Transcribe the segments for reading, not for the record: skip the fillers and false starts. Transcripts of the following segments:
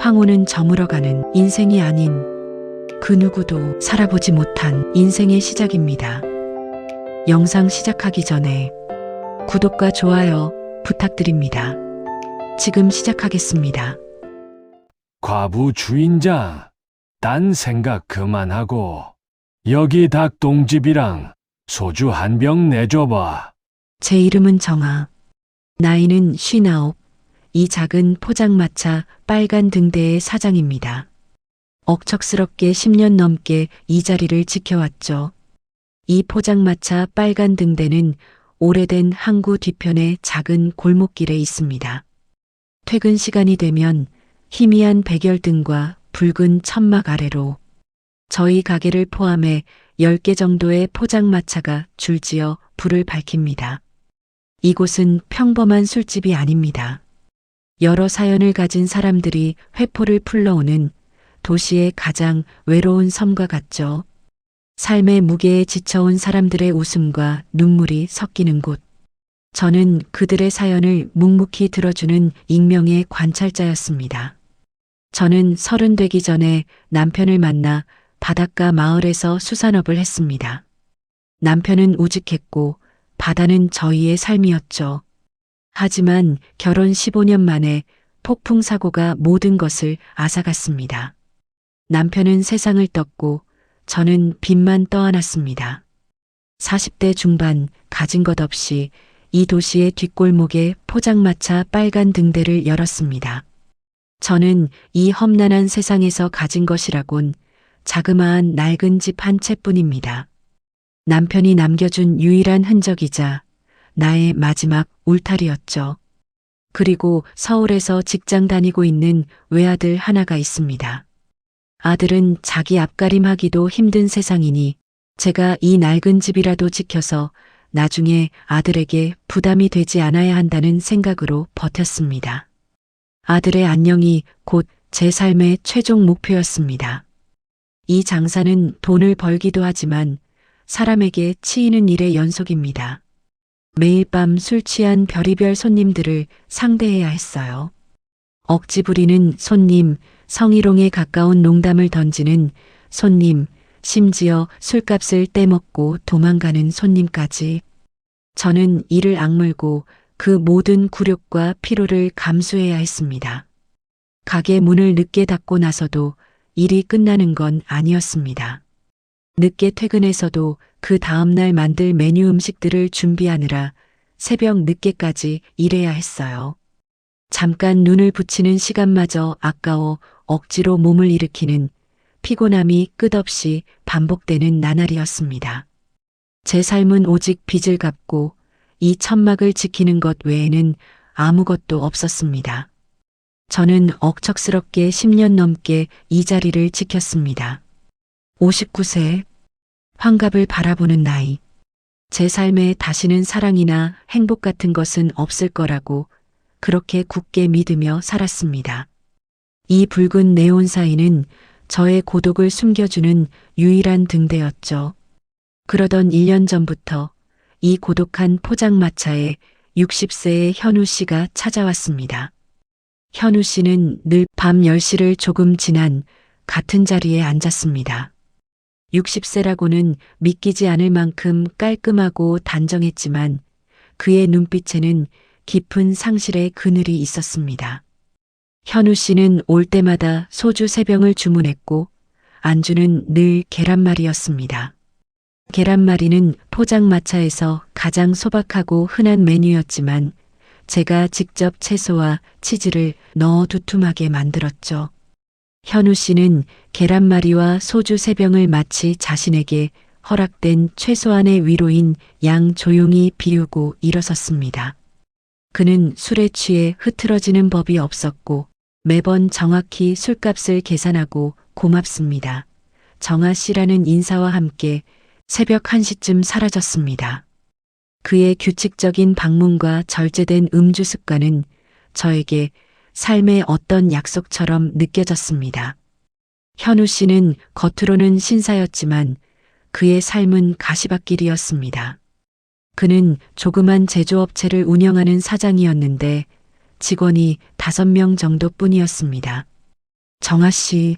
황혼은 저물어가는 인생이 아닌 그 누구도 살아보지 못한 인생의 시작입니다. 영상 시작하기 전에 구독과 좋아요 부탁드립니다. 지금 시작하겠습니다. 과부 주인장, 딴 생각 그만하고 여기 닭똥집이랑 소주 한 병 내줘봐. 제 이름은 정아. 나이는 59. 이 작은 포장마차 빨간 등대의 사장입니다. 억척스럽게 10년 넘게 이 자리를 지켜왔죠. 이 포장마차 빨간 등대는 오래된 항구 뒤편의 작은 골목길에 있습니다. 퇴근 시간이 되면 희미한 백열등과 붉은 천막 아래로 저희 가게를 포함해 10개 정도의 포장마차가 줄지어 불을 밝힙니다. 이곳은 평범한 술집이 아닙니다. 여러 사연을 가진 사람들이 회포를 풀러오는 도시의 가장 외로운 섬과 같죠. 삶의 무게에 지쳐온 사람들의 웃음과 눈물이 섞이는 곳. 저는 그들의 사연을 묵묵히 들어주는 익명의 관찰자였습니다. 저는 30 되기 전에 남편을 만나 바닷가 마을에서 수산업을 했습니다. 남편은 우직했고 바다는 저희의 삶이었죠. 하지만 결혼 15년 만에 폭풍 사고가 모든 것을 앗아갔습니다. 남편은 세상을 떴고 저는 빚만 떠안았습니다. 40대 중반 가진 것 없이 이 도시의 뒷골목에 포장마차 빨간 등대를 열었습니다. 저는 이 험난한 세상에서 가진 것이라곤 자그마한 낡은 집 한 채뿐입니다. 남편이 남겨준 유일한 흔적이자 나의 마지막 울타리였죠. 그리고 서울에서 직장 다니고 있는 외아들 하나가 있습니다. 아들은 자기 앞가림하기도 힘든 세상이니 제가 이 낡은 집이라도 지켜서 나중에 아들에게 부담이 되지 않아야 한다는 생각으로 버텼습니다. 아들의 안녕이 곧 제 삶의 최종 목표였습니다. 이 장사는 돈을 벌기도 하지만 사람에게 치이는 일의 연속입니다. 매일 밤 술 취한 별의별 손님들을 상대해야 했어요. 억지 부리는 손님, 성희롱에 가까운 농담을 던지는 손님, 심지어 술값을 떼먹고 도망가는 손님까지. 저는 이를 악물고 그 모든 굴욕과 피로를 감수해야 했습니다. 가게 문을 늦게 닫고 나서도 일이 끝나는 건 아니었습니다. 늦게 퇴근해서도 그 다음날 만들 메뉴 음식들을 준비하느라 새벽 늦게까지 일해야 했어요. 잠깐 눈을 붙이는 시간마저 아까워 억지로 몸을 일으키는 피곤함이 끝없이 반복되는 나날이었습니다. 제 삶은 오직 빚을 갚고 이 천막을 지키는 것 외에는 아무것도 없었습니다. 저는 억척스럽게 10년 넘게 이 자리를 지켰습니다. 59세, 환갑을 바라보는 나이. 제 삶에 다시는 사랑이나 행복 같은 것은 없을 거라고 그렇게 굳게 믿으며 살았습니다. 이 붉은 네온사인은 저의 고독을 숨겨주는 유일한 등대였죠. 그러던 1년 전부터 이 고독한 포장마차에 60세의 현우 씨가 찾아왔습니다. 현우 씨는 늘 밤 10시를 조금 지난 같은 자리에 앉았습니다. 60세라고는 믿기지 않을 만큼 깔끔하고 단정했지만 그의 눈빛에는 깊은 상실의 그늘이 있었습니다. 현우 씨는 올 때마다 소주 3병을 주문했고 안주는 늘 계란말이였습니다. 계란말이는 포장마차에서 가장 소박하고 흔한 메뉴였지만 제가 직접 채소와 치즈를 넣어 두툼하게 만들었죠. 현우 씨는 계란말이와 소주 3병을 마치 자신에게 허락된 최소한의 위로인 양 조용히 비우고 일어섰습니다. 그는 술에 취해 흐트러지는 법이 없었고 매번 정확히 술값을 계산하고 고맙습니다. 정아 씨라는 인사와 함께 새벽 1시쯤 사라졌습니다. 그의 규칙적인 방문과 절제된 음주 습관은 저에게 삶의 어떤 약속처럼 느껴졌습니다. 현우 씨는 겉으로는 신사였지만 그의 삶은 가시밭길이었습니다. 그는 조그만 제조업체를 운영하는 사장이었는데 직원이 5명 정도뿐이었습니다. 정아 씨,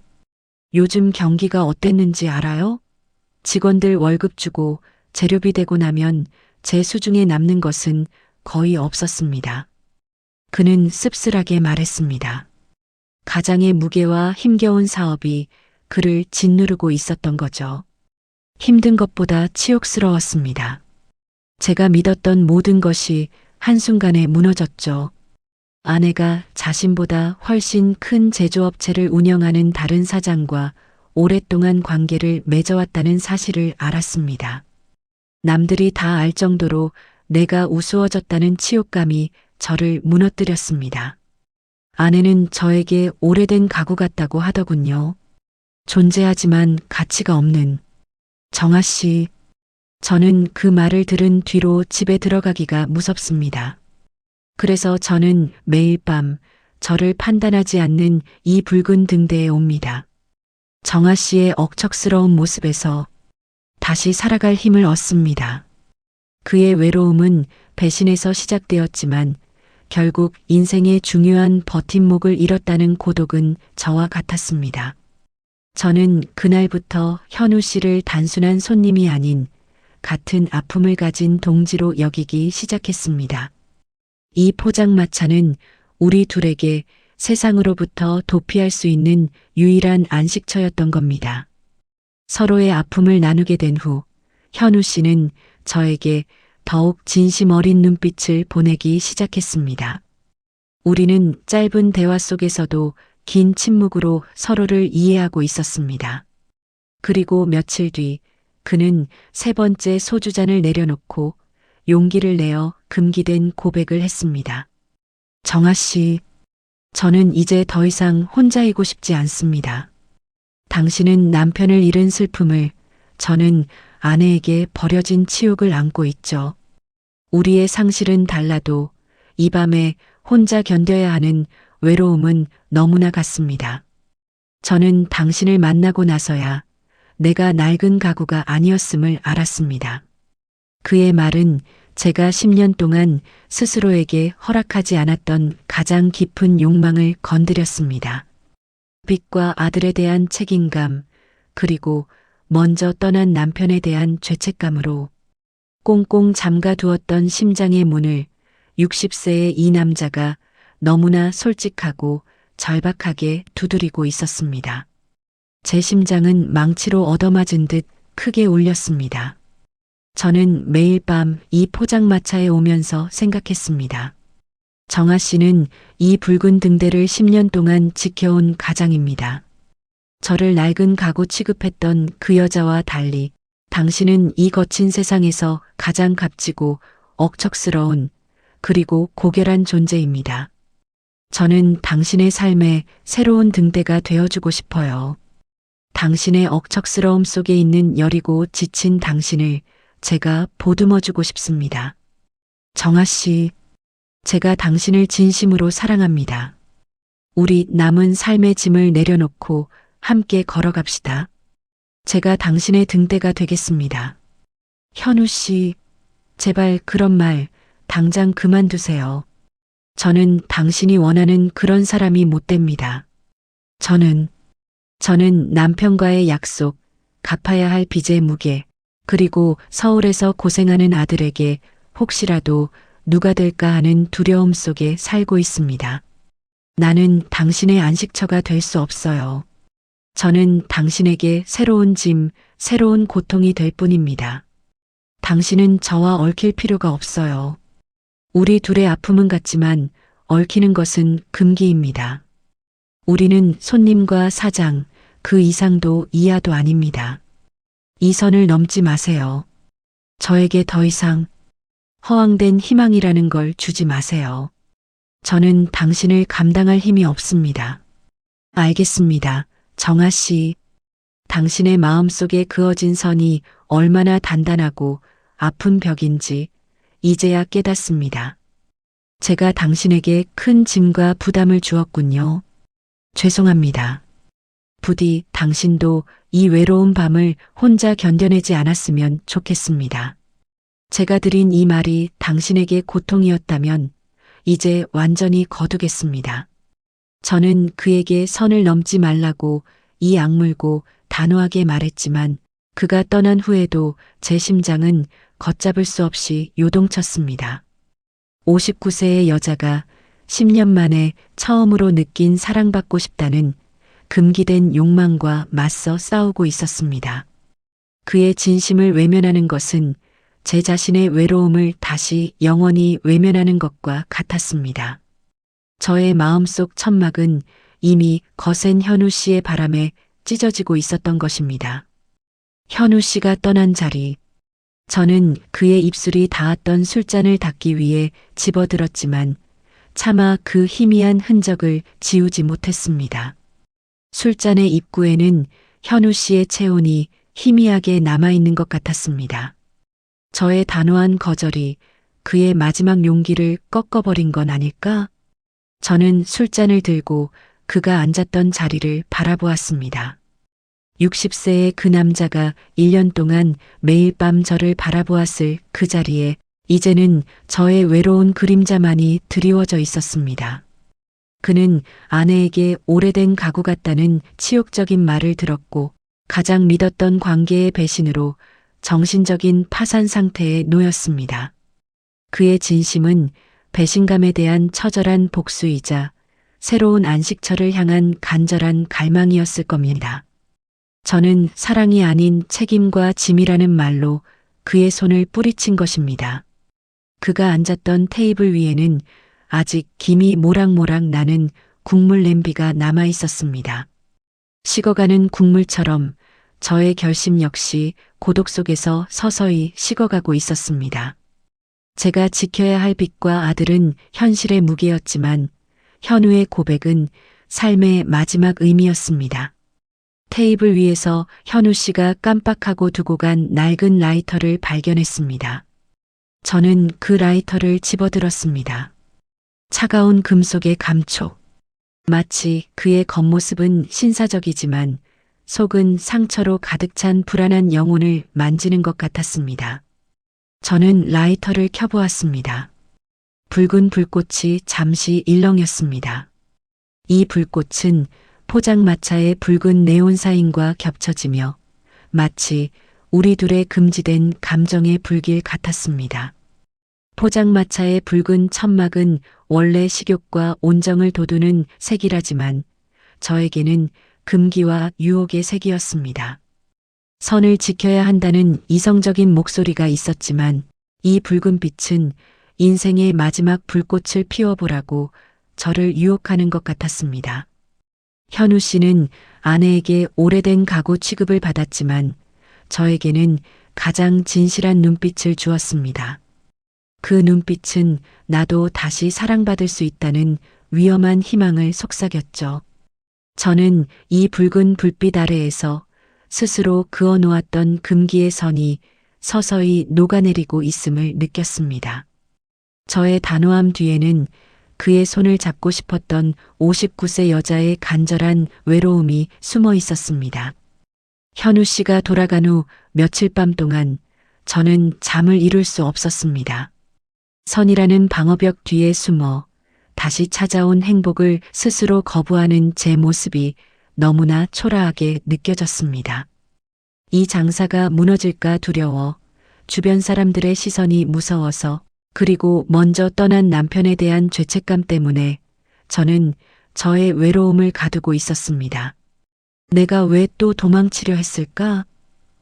요즘 경기가 어땠는지 알아요? 직원들 월급 주고 재료비 대고 나면 제 수중에 남는 것은 거의 없었습니다. 그는 씁쓸하게 말했습니다. 가장의 무게와 힘겨운 사업이 그를 짓누르고 있었던 거죠. 힘든 것보다 치욕스러웠습니다. 제가 믿었던 모든 것이 한순간에 무너졌죠. 아내가 자신보다 훨씬 큰 제조업체를 운영하는 다른 사장과 오랫동안 관계를 맺어왔다는 사실을 알았습니다. 남들이 다 알 정도로 내가 우스워졌다는 치욕감이 저를 무너뜨렸습니다. 아내는 저에게 오래된 가구 같다고 하더군요. 존재하지만 가치가 없는. 정아 씨, 저는 그 말을 들은 뒤로 집에 들어가기가 무섭습니다. 그래서 저는 매일 밤 저를 판단하지 않는 이 붉은 등대에 옵니다. 정아 씨의 억척스러운 모습에서 다시 살아갈 힘을 얻습니다. 그의 외로움은 배신에서 시작되었지만 결국 인생의 중요한 버팀목을 잃었다는 고독은 저와 같았습니다. 저는 그날부터 현우 씨를 단순한 손님이 아닌 같은 아픔을 가진 동지로 여기기 시작했습니다. 이 포장마차는 우리 둘에게 세상으로부터 도피할 수 있는 유일한 안식처였던 겁니다. 서로의 아픔을 나누게 된 후 현우 씨는 저에게 더욱 진심 어린 눈빛을 보내기 시작했습니다. 우리는 짧은 대화 속에서도 긴 침묵으로 서로를 이해하고 있었습니다. 그리고 며칠 뒤 그는 3번째 소주잔을 내려놓고 용기를 내어 금기된 고백을 했습니다. 정아 씨, 저는 이제 더 이상 혼자이고 싶지 않습니다. 당신은 남편을 잃은 슬픔을, 저는 아내에게 버려진 치욕을 안고 있죠. 우리의 상실은 달라도 이 밤에 혼자 견뎌야 하는 외로움은 너무나 같습니다. 저는 당신을 만나고 나서야 내가 낡은 가구가 아니었음을 알았습니다. 그의 말은 제가 10년 동안 스스로에게 허락하지 않았던 가장 깊은 욕망을 건드렸습니다. 빚과 아들에 대한 책임감, 그리고 먼저 떠난 남편에 대한 죄책감으로 꽁꽁 잠가두었던 심장의 문을 60세의 이 남자가 너무나 솔직하고 절박하게 두드리고 있었습니다. 제 심장은 망치로 얻어맞은 듯 크게 울렸습니다. 저는 매일 밤 이 포장마차에 오면서 생각했습니다. 정아 씨는 이 붉은 등대를 10년 동안 지켜온 가장입니다. 저를 낡은 가구 취급했던 그 여자와 달리 당신은 이 거친 세상에서 가장 값지고 억척스러운 그리고 고결한 존재입니다. 저는 당신의 삶에 새로운 등대가 되어주고 싶어요. 당신의 억척스러움 속에 있는 여리고 지친 당신을 제가 보듬어주고 싶습니다. 정아 씨, 제가 당신을 진심으로 사랑합니다. 우리 남은 삶의 짐을 내려놓고 함께 걸어갑시다. 제가 당신의 등대가 되겠습니다. 현우 씨, 제발 그런 말 당장 그만두세요. 저는 당신이 원하는 그런 사람이 못 됩니다. 저는 남편과의 약속, 갚아야 할 빚의 무게, 그리고 서울에서 고생하는 아들에게 혹시라도 누가 될까 하는 두려움 속에 살고 있습니다. 나는 당신의 안식처가 될 수 없어요. 저는 당신에게 새로운 짐, 새로운 고통이 될 뿐입니다. 당신은 저와 얽힐 필요가 없어요. 우리 둘의 아픔은 같지만 얽히는 것은 금기입니다. 우리는 손님과 사장, 그 이상도 이하도 아닙니다. 이 선을 넘지 마세요. 저에게 더 이상 허황된 희망이라는 걸 주지 마세요. 저는 당신을 감당할 힘이 없습니다. 알겠습니다. 정아 씨. 당신의 마음속에 그어진 선이 얼마나 단단하고 아픈 벽인지 이제야 깨닫습니다. 제가 당신에게 큰 짐과 부담을 주었군요. 죄송합니다. 부디 당신도 이 외로운 밤을 혼자 견뎌내지 않았으면 좋겠습니다. 제가 드린 이 말이 당신에게 고통이었다면 이제 완전히 거두겠습니다. 저는 그에게 선을 넘지 말라고 이 악물고 단호하게 말했지만 그가 떠난 후에도 제 심장은 걷잡을 수 없이 요동쳤습니다. 59세의 여자가 10년 만에 처음으로 느낀 사랑받고 싶다는 금기된 욕망과 맞서 싸우고 있었습니다. 그의 진심을 외면하는 것은 제 자신의 외로움을 다시 영원히 외면하는 것과 같았습니다. 저의 마음속 천막은 이미 거센 현우 씨의 바람에 찢어지고 있었던 것입니다. 현우 씨가 떠난 자리, 저는 그의 입술이 닿았던 술잔을 닦기 위해 집어들었지만 차마 그 희미한 흔적을 지우지 못했습니다. 술잔의 입구에는 현우 씨의 체온이 희미하게 남아있는 것 같았습니다. 저의 단호한 거절이 그의 마지막 용기를 꺾어버린 건 아닐까? 저는 술잔을 들고 그가 앉았던 자리를 바라보았습니다. 60세의 그 남자가 1년 동안 매일 밤 저를 바라보았을 그 자리에 이제는 저의 외로운 그림자만이 드리워져 있었습니다. 그는 아내에게 오래된 가구 같다는 치욕적인 말을 들었고 가장 믿었던 관계의 배신으로 정신적인 파산 상태에 놓였습니다. 그의 진심은 배신감에 대한 처절한 복수이자 새로운 안식처를 향한 간절한 갈망이었을 겁니다. 저는 사랑이 아닌 책임과 짐이라는 말로 그의 손을 뿌리친 것입니다. 그가 앉았던 테이블 위에는 아직 김이 모락모락 나는 국물 냄비가 남아 있었습니다. 식어가는 국물처럼 저의 결심 역시 고독 속에서 서서히 식어가고 있었습니다. 제가 지켜야 할 빚과 아들은 현실의 무게였지만 현우의 고백은 삶의 마지막 의미였습니다. 테이블 위에서 현우 씨가 깜빡하고 두고 간 낡은 라이터를 발견했습니다. 저는 그 라이터를 집어들었습니다. 차가운 금속의 감촉. 마치 그의 겉모습은 신사적이지만 속은 상처로 가득 찬 불안한 영혼을 만지는 것 같았습니다. 저는 라이터를 켜보았습니다. 붉은 불꽃이 잠시 일렁였습니다. 이 불꽃은 포장마차의 붉은 네온사인과 겹쳐지며 마치 우리 둘의 금지된 감정의 불길 같았습니다. 포장마차의 붉은 천막은 원래 식욕과 온정을 돋우는 색이라지만 저에게는 금기와 유혹의 색이었습니다. 선을 지켜야 한다는 이성적인 목소리가 있었지만 이 붉은 빛은 인생의 마지막 불꽃을 피워보라고 저를 유혹하는 것 같았습니다. 현우 씨는 아내에게 오래된 가구 취급을 받았지만 저에게는 가장 진실한 눈빛을 주었습니다. 그 눈빛은 나도 다시 사랑받을 수 있다는 위험한 희망을 속삭였죠. 저는 이 붉은 불빛 아래에서 스스로 그어놓았던 금기의 선이 서서히 녹아내리고 있음을 느꼈습니다. 저의 단호함 뒤에는 그의 손을 잡고 싶었던 59세 여자의 간절한 외로움이 숨어 있었습니다. 현우 씨가 돌아간 후 며칠 밤 동안 저는 잠을 이룰 수 없었습니다. 선이라는 방어벽 뒤에 숨어 다시 찾아온 행복을 스스로 거부하는 제 모습이 너무나 초라하게 느껴졌습니다. 이 장사가 무너질까 두려워, 주변 사람들의 시선이 무서워서, 그리고 먼저 떠난 남편에 대한 죄책감 때문에 저는 저의 외로움을 가두고 있었습니다. 내가 왜 또 도망치려 했을까?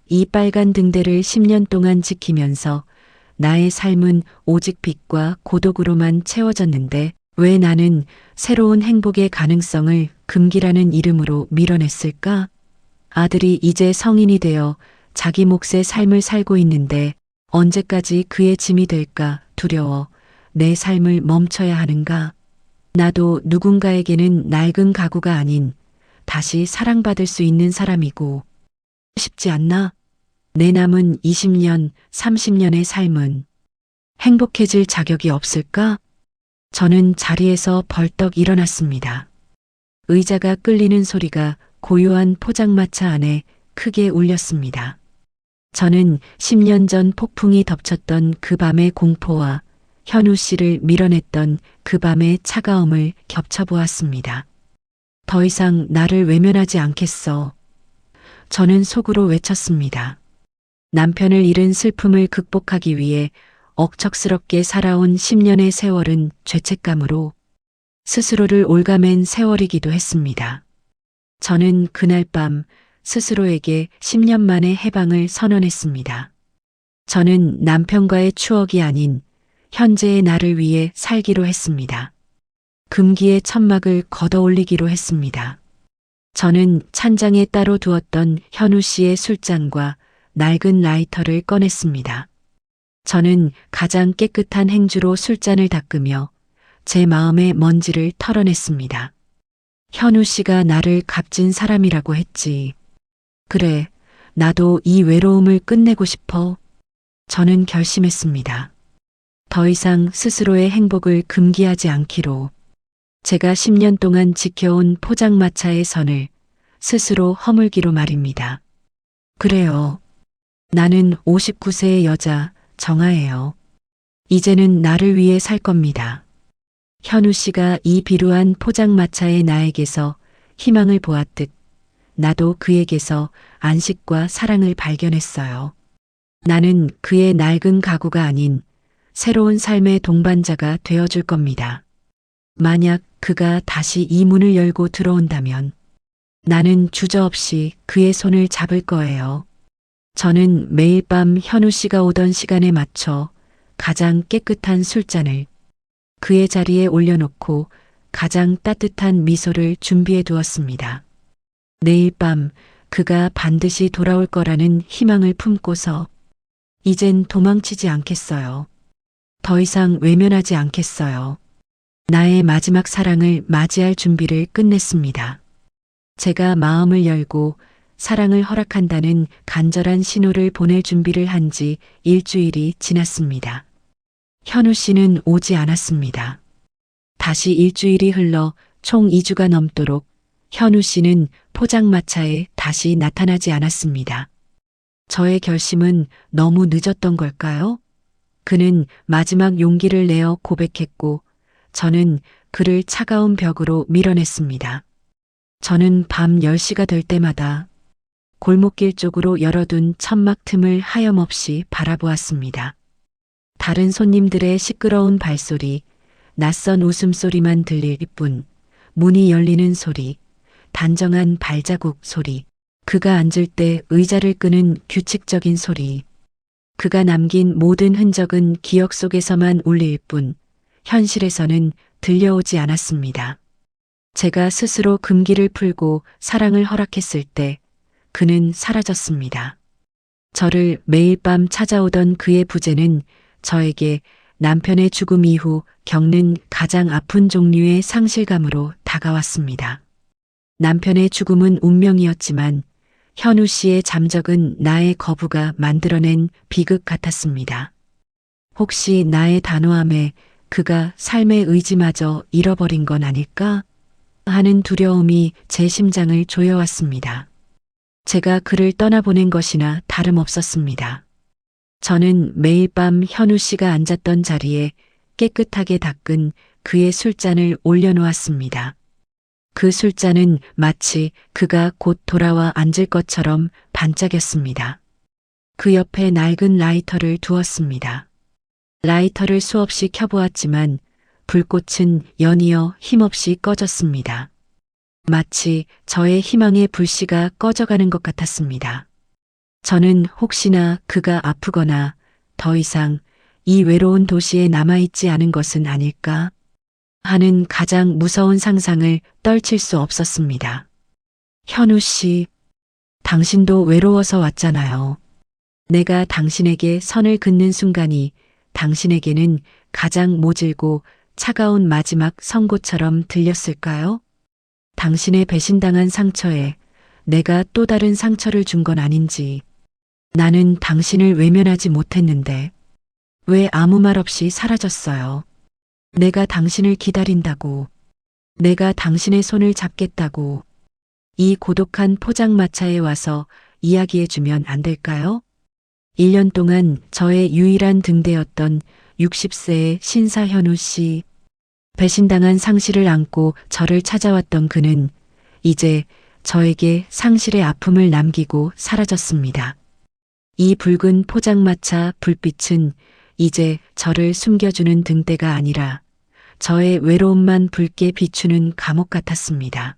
이 빨간 등대를 10년 동안 지키면서 나의 삶은 오직 빛과 고독으로만 채워졌는데 왜 나는 새로운 행복의 가능성을 금기라는 이름으로 밀어냈을까? 아들이 이제 성인이 되어 자기 몫의 삶을 살고 있는데 언제까지 그의 짐이 될까 두려워 내 삶을 멈춰야 하는가? 나도 누군가에게는 낡은 가구가 아닌 다시 사랑받을 수 있는 사람이고 싶지 않나? 내 남은 20년, 30년의 삶은 행복해질 자격이 없을까? 저는 자리에서 벌떡 일어났습니다. 의자가 끌리는 소리가 고요한 포장마차 안에 크게 울렸습니다. 저는 10년 전 폭풍이 덮쳤던 그 밤의 공포와 현우 씨를 밀어냈던 그 밤의 차가움을 겹쳐보았습니다. 더 이상 나를 외면하지 않겠어. 저는 속으로 외쳤습니다. 남편을 잃은 슬픔을 극복하기 위해 억척스럽게 살아온 10년의 세월은 죄책감으로 스스로를 올가맨 세월이기도 했습니다. 저는 그날 밤 스스로에게 10년 만의 해방을 선언했습니다. 저는 남편과의 추억이 아닌 현재의 나를 위해 살기로 했습니다. 금기의 천막을 걷어올리기로 했습니다. 저는 찬장에 따로 두었던 현우 씨의 술잔과 낡은 라이터를 꺼냈습니다. 저는 가장 깨끗한 행주로 술잔을 닦으며 제 마음의 먼지를 털어냈습니다. 현우 씨가 나를 값진 사람이라고 했지. 그래, 나도 이 외로움을 끝내고 싶어. 저는 결심했습니다. 더 이상 스스로의 행복을 금기하지 않기로. 제가 10년 동안 지켜온 포장마차의 선을 스스로 허물기로 말입니다. 그래요. 나는 59세의 여자 정아예요. 이제는 나를 위해 살 겁니다. 현우 씨가 이 비루한 포장마차의 나에게서 희망을 보았듯 나도 그에게서 안식과 사랑을 발견했어요. 나는 그의 낡은 가구가 아닌 새로운 삶의 동반자가 되어줄 겁니다. 만약 그가 다시 이 문을 열고 들어온다면 나는 주저없이 그의 손을 잡을 거예요. 저는 매일 밤 현우 씨가 오던 시간에 맞춰 가장 깨끗한 술잔을 그의 자리에 올려놓고 가장 따뜻한 미소를 준비해 두었습니다. 내일 밤 그가 반드시 돌아올 거라는 희망을 품고서 이젠 도망치지 않겠어요. 더 이상 외면하지 않겠어요. 나의 마지막 사랑을 맞이할 준비를 끝냈습니다. 제가 마음을 열고 사랑을 허락한다는 간절한 신호를 보낼 준비를 한 지 일주일이 지났습니다. 현우 씨는 오지 않았습니다. 다시 일주일이 흘러 총 2주가 넘도록 현우 씨는 포장마차에 다시 나타나지 않았습니다. 저의 결심은 너무 늦었던 걸까요? 그는 마지막 용기를 내어 고백했고 저는 그를 차가운 벽으로 밀어냈습니다. 저는 밤 10시가 될 때마다 골목길 쪽으로 열어둔 천막 틈을 하염없이 바라보았습니다. 다른 손님들의 시끄러운 발소리, 낯선 웃음소리만 들릴 뿐 문이 열리는 소리, 단정한 발자국 소리, 그가 앉을 때 의자를 끄는 규칙적인 소리, 그가 남긴 모든 흔적은 기억 속에서만 울릴 뿐 현실에서는 들려오지 않았습니다. 제가 스스로 금기를 풀고 사랑을 허락했을 때 그는 사라졌습니다. 저를 매일 밤 찾아오던 그의 부재는 저에게 남편의 죽음 이후 겪는 가장 아픈 종류의 상실감으로 다가왔습니다. 남편의 죽음은 운명이었지만 현우 씨의 잠적은 나의 거부가 만들어낸 비극 같았습니다. 혹시 나의 단호함에 그가 삶의 의지마저 잃어버린 건 아닐까 하는 두려움이 제 심장을 조여왔습니다. 제가 그를 떠나보낸 것이나 다름없었습니다. 저는 매일 밤 현우 씨가 앉았던 자리에 깨끗하게 닦은 그의 술잔을 올려놓았습니다. 그 술잔은 마치 그가 곧 돌아와 앉을 것처럼 반짝였습니다. 그 옆에 낡은 라이터를 두었습니다. 라이터를 수없이 켜보았지만 불꽃은 연이어 힘없이 꺼졌습니다. 마치 저의 희망의 불씨가 꺼져가는 것 같았습니다. 저는 혹시나 그가 아프거나 더 이상 이 외로운 도시에 남아있지 않은 것은 아닐까 하는 가장 무서운 상상을 떨칠 수 없었습니다. 현우 씨, 당신도 외로워서 왔잖아요. 내가 당신에게 선을 긋는 순간이 당신에게는 가장 모질고 차가운 마지막 선고처럼 들렸을까요? 당신의 배신당한 상처에 내가 또 다른 상처를 준 건 아닌지, 나는 당신을 외면하지 못했는데 왜 아무 말 없이 사라졌어요? 내가 당신을 기다린다고, 내가 당신의 손을 잡겠다고 이 고독한 포장마차에 와서 이야기해주면 안 될까요? 1년 동안 저의 유일한 등대였던 60세의 신사현우 씨. 배신당한 상실을 안고 저를 찾아왔던 그는 이제 저에게 상실의 아픔을 남기고 사라졌습니다. 이 붉은 포장마차 불빛은 이제 저를 숨겨주는 등대가 아니라 저의 외로움만 붉게 비추는 감옥 같았습니다.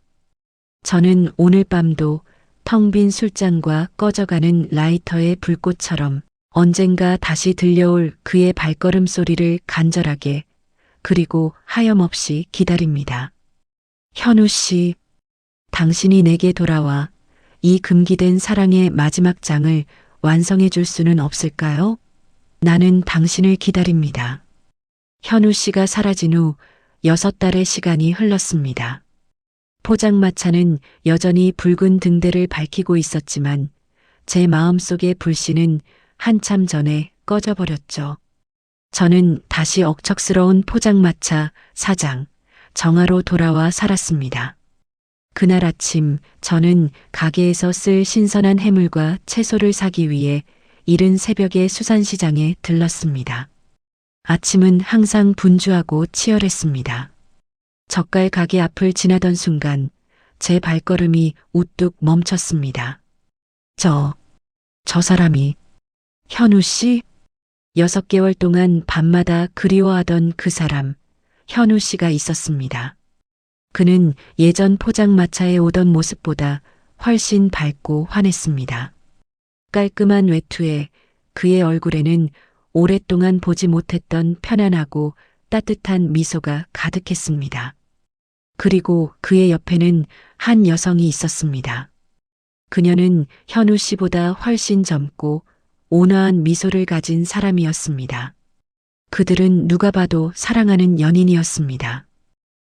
저는 오늘 밤도 텅 빈 술잔과 꺼져가는 라이터의 불꽃처럼 언젠가 다시 들려올 그의 발걸음 소리를 간절하게 그리고 하염없이 기다립니다. 현우 씨, 당신이 내게 돌아와 이 금기된 사랑의 마지막 장을 완성해 줄 수는 없을까요? 나는 당신을 기다립니다. 현우 씨가 사라진 후 6달의 시간이 흘렀습니다. 포장마차는 여전히 붉은 등대를 밝히고 있었지만 제 마음속의 불씨는 한참 전에 꺼져버렸죠. 저는 다시 억척스러운 포장마차 사장 정아로 돌아와 살았습니다. 그날 아침 저는 가게에서 쓸 신선한 해물과 채소를 사기 위해 이른 새벽에 수산시장에 들렀습니다. 아침은 항상 분주하고 치열했습니다. 젓갈 가게 앞을 지나던 순간 제 발걸음이 우뚝 멈췄습니다. 저 사람이 현우 씨? 6개월 동안 밤마다 그리워하던 그 사람, 현우 씨가 있었습니다. 그는 예전 포장마차에 오던 모습보다 훨씬 밝고 환했습니다. 깔끔한 외투에 그의 얼굴에는 오랫동안 보지 못했던 편안하고 따뜻한 미소가 가득했습니다. 그리고 그의 옆에는 한 여성이 있었습니다. 그녀는 현우 씨보다 훨씬 젊고 온화한 미소를 가진 사람이었습니다. 그들은 누가 봐도 사랑하는 연인이었습니다.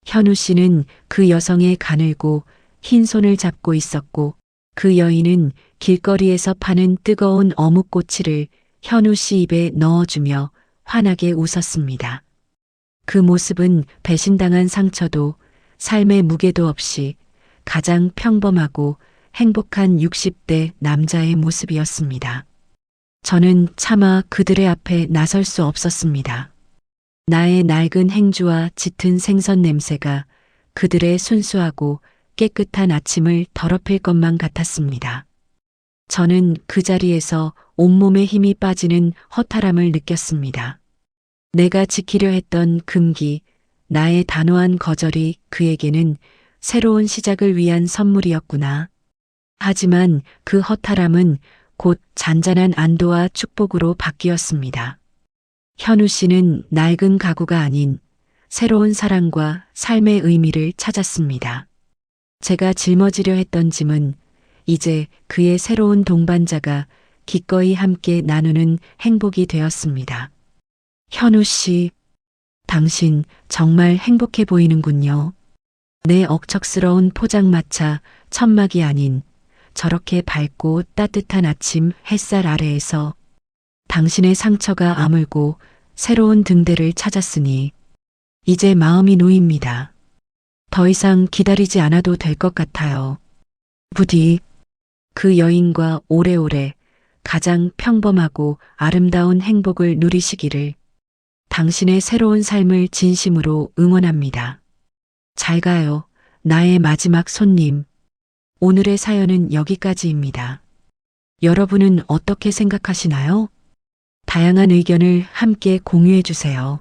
현우 씨는 그 여성의 가늘고 흰 손을 잡고 있었고 그 여인은 길거리에서 파는 뜨거운 어묵꼬치를 현우 씨 입에 넣어주며 환하게 웃었습니다. 그 모습은 배신당한 상처도 삶의 무게도 없이 가장 평범하고 행복한 60대 남자의 모습이었습니다. 저는 차마 그들의 앞에 나설 수 없었습니다. 나의 낡은 행주와 짙은 생선 냄새가 그들의 순수하고 깨끗한 아침을 더럽힐 것만 같았습니다. 저는 그 자리에서 온몸에 힘이 빠지는 허탈함을 느꼈습니다. 내가 지키려 했던 금기, 나의 단호한 거절이 그에게는 새로운 시작을 위한 선물이었구나. 하지만 그 허탈함은 곧 잔잔한 안도와 축복으로 바뀌었습니다. 현우 씨는 낡은 가구가 아닌 새로운 사랑과 삶의 의미를 찾았습니다. 제가 짊어지려 했던 짐은 이제 그의 새로운 동반자가 기꺼이 함께 나누는 행복이 되었습니다. 현우 씨, 당신 정말 행복해 보이는군요. 내 억척스러운 포장마차 천막이 아닌 저렇게 밝고 따뜻한 아침 햇살 아래에서 당신의 상처가 아물고 새로운 등대를 찾았으니 이제 마음이 놓입니다. 더 이상 기다리지 않아도 될 것 같아요. 부디 그 여인과 오래오래 가장 평범하고 아름다운 행복을 누리시기를 당신의 새로운 삶을 진심으로 응원합니다. 잘 가요, 나의 마지막 손님. 오늘의 사연은 여기까지입니다. 여러분은 어떻게 생각하시나요? 다양한 의견을 함께 공유해 주세요.